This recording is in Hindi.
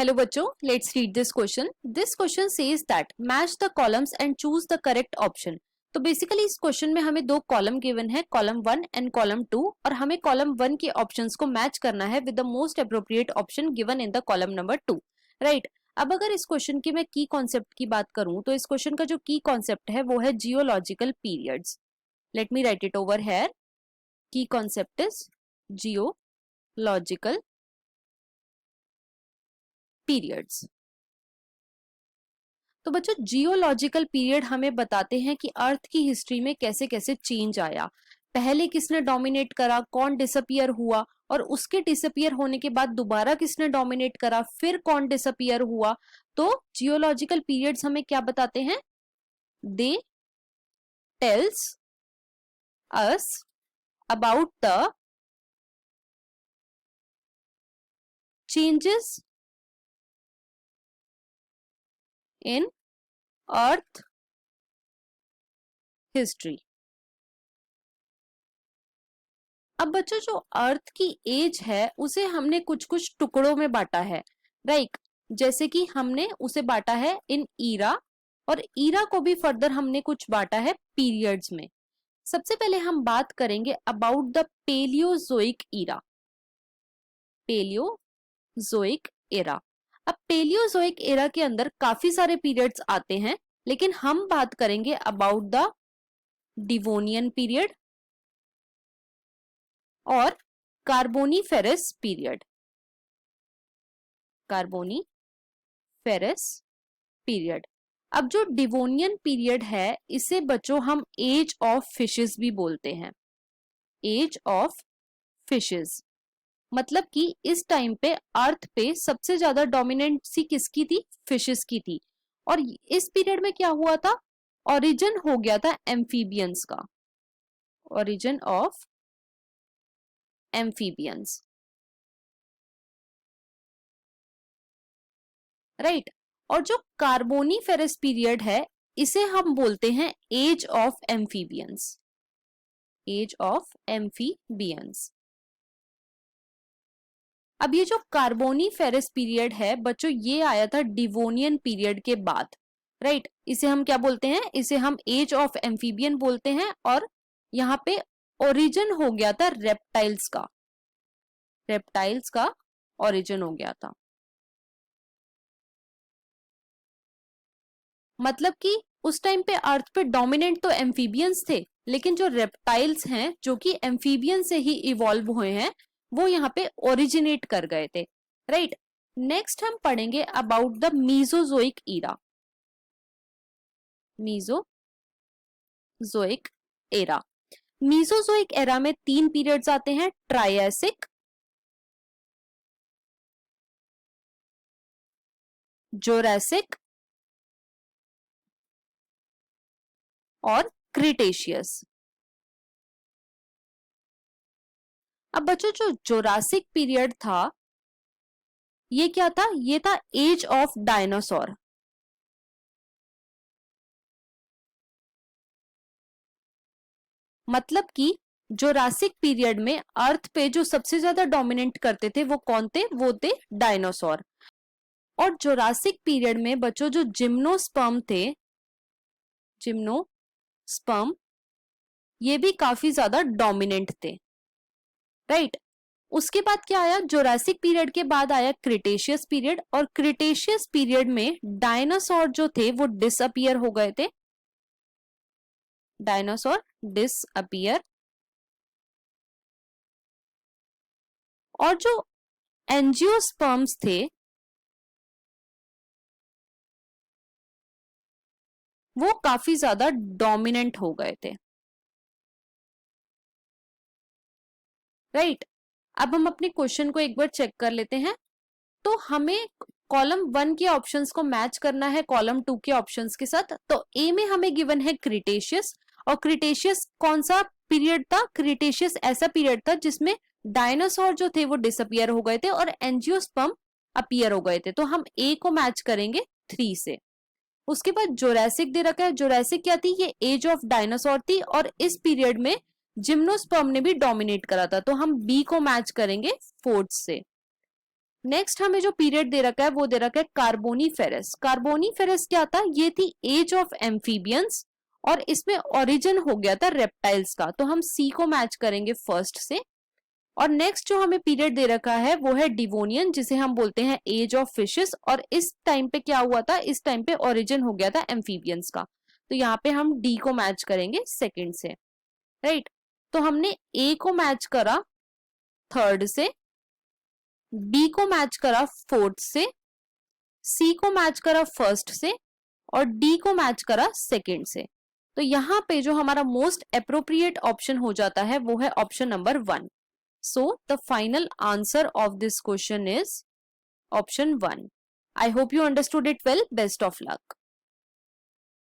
Hello बच्चों, let's read this question. This question says that match the columns and choose the correct option. तो बेसिकली इस क्वेश्चन में हमें दो कॉलम गिवन है, कॉलम 1 एंड कॉलम 2, और हमें कॉलम 1 के ऑप्शंस को मैच करना है with the most appropriate option given in the column number 2. Right. अब अगर इस क्वेश्चन की मैं की कॉन्सेप्ट की बात करूं तो इस क्वेश्चन का जो की कॉन्सेप्ट है वो है geological periods. Let me right it over here. की कॉन्सेप्ट इज जियोलॉजिकल पीरियड्स. तो बच्चों जियोलॉजिकल पीरियड हमें बताते हैं कि अर्थ की हिस्ट्री में कैसे कैसे चेंज आया, पहले किसने डोमिनेट करा, कौन डिसअपियर हुआ, और उसके डिसअपियर होने के बाद दोबारा किसने डोमिनेट करा, फिर कौन डिसअपियर हुआ. तो जियोलॉजिकल पीरियड्स हमें क्या बताते हैं? They tells us about the changes in earth history. अब बच्चों जो अर्थ की एज है उसे हमने कुछ कुछ टुकड़ों में बांटा है. राइट. जैसे कि हमने उसे बांटा है इन ईरा, और ईरा को भी फर्दर हमने कुछ बांटा है पीरियड्स में. सबसे पहले हम बात करेंगे about the Palaeozoic era. Palaeozoic era. अब पेलियोजोइक एरा के अंदर काफी सारे पीरियड्स आते हैं, लेकिन हम बात करेंगे अबाउट द डिवोनियन पीरियड और कार्बोनीफेरस पीरियड. Carboniferous period. अब जो डिवोनियन पीरियड है इसे बच्चों हम एज ऑफ फिशेस भी बोलते हैं. एज ऑफ फिशेस मतलब कि इस टाइम पे अर्थ पे सबसे ज्यादा डोमिनेंसी किसकी थी? फिशेस की थी. और इस पीरियड में क्या हुआ था? ओरिजिन हो गया था एम्फीबियंस का. Origin of amphibians. राइट. और जो कार्बोनीफेरस पीरियड है इसे हम बोलते हैं age of amphibians. Age of amphibians. अब ये जो कार्बोनीफेरस पीरियड है बच्चों ये आया था डिवोनियन पीरियड के बाद. राइट. इसे हम क्या बोलते हैं? इसे हम एज ऑफ एम्फीबियन बोलते हैं. और यहाँ पे ओरिजिन हो गया था रेप्टाइल्स का. रेप्टाइल्स का ओरिजिन हो गया था. मतलब कि उस टाइम पे अर्थ पे डोमिनेंट तो एम्फीबियंस थे, लेकिन जो रेप्टाइल्स हैं जो कि एम्फीबियन से ही इवॉल्व हुए हैं वो यहाँ पे ओरिजिनेट कर गए थे. राइट. नेक्स्ट हम पढ़ेंगे about the Mesozoic era. Mesozoic era. Mesozoic era में 3 पीरियड्स आते हैं, ट्रायसिक, जोरासिक और क्रिटेशियस. अब बच्चों जो जोरासिक पीरियड था ये क्या था? ये था एज ऑफ डायनासोर. मतलब कि जोरासिक पीरियड में अर्थ पे जो सबसे ज्यादा डोमिनेट करते थे वो कौन थे? वो थे डायनासोर. और जोरासिक पीरियड में बच्चों जो जिम्नोस्पर्म थे, जिम्नोस्पर्म ये भी काफी ज्यादा डोमिनेंट थे. राइट. उसके बाद क्या आया? जोरासिक पीरियड के बाद आया क्रिटेशियस पीरियड, और क्रिटेशियस पीरियड में डायनासोर जो थे वो डिसअपियर हो गए थे. Dinosaur disappear. और जो एंजियोस्पर्म्स थे वो काफी ज्यादा डोमिनेंट हो गए थे. राइट. अब हम अपने क्वेश्चन को एक बार चेक कर लेते हैं. तो हमें कॉलम 1 के ऑप्शंस को मैच करना है कॉलम 2 के ऑप्शंस के साथ. तो ए में हमें गिवन है क्रिटेशियस, और क्रिटेशियस कौन सा पीरियड था? क्रिटेशियस ऐसा पीरियड था जिसमें डायनासोर जो थे वो डिसअपियर हो गए थे और एंजियोस्पर्म अपीयर हो गए थे. तो हम ए को मैच करेंगे 3 से. उसके बाद जोरासिक दे रखा है. जोरासिक क्या थी? ये एज ऑफ डायनासोर थी, और इस पीरियड में जिम्नोस्पर्म ने भी डोमिनेट करा था. तो हम बी को मैच करेंगे 4 से. नेक्स्ट हमें जो पीरियड दे रखा है वो दे रखा है कार्बोनीफेरस। कार्बोनीफेरस क्या था, ये थी एज ऑफ एम्फीबियंस और इसमें ओरिजिन हो गया था रेप्टाइल्स का, तो हम सी को मैच करेंगे फर्स्ट से। और नेक्स्ट जो हमें पीरियड दे रखा है वो है डिवोनियन, जिसे हम बोलते हैं एज ऑफ फिशेस, और इस टाइम पे क्या हुआ था, इस टाइम पे ओरिजिन हो गया था एम्फीबियंस का, तो यहाँ पे हम डी को मैच करेंगे सेकंड से, राइट। तो हमने ए को मैच करा थर्ड से, बी को मैच करा फोर्थ से, सी को मैच करा फर्स्ट से और डी को मैच करा सेकंड से। तो यहाँ पे जो हमारा मोस्ट अप्रोप्रिएट ऑप्शन हो जाता है वो है option number 1। So the final answer of this question is option 1. I hope you understood it well. Best of luck.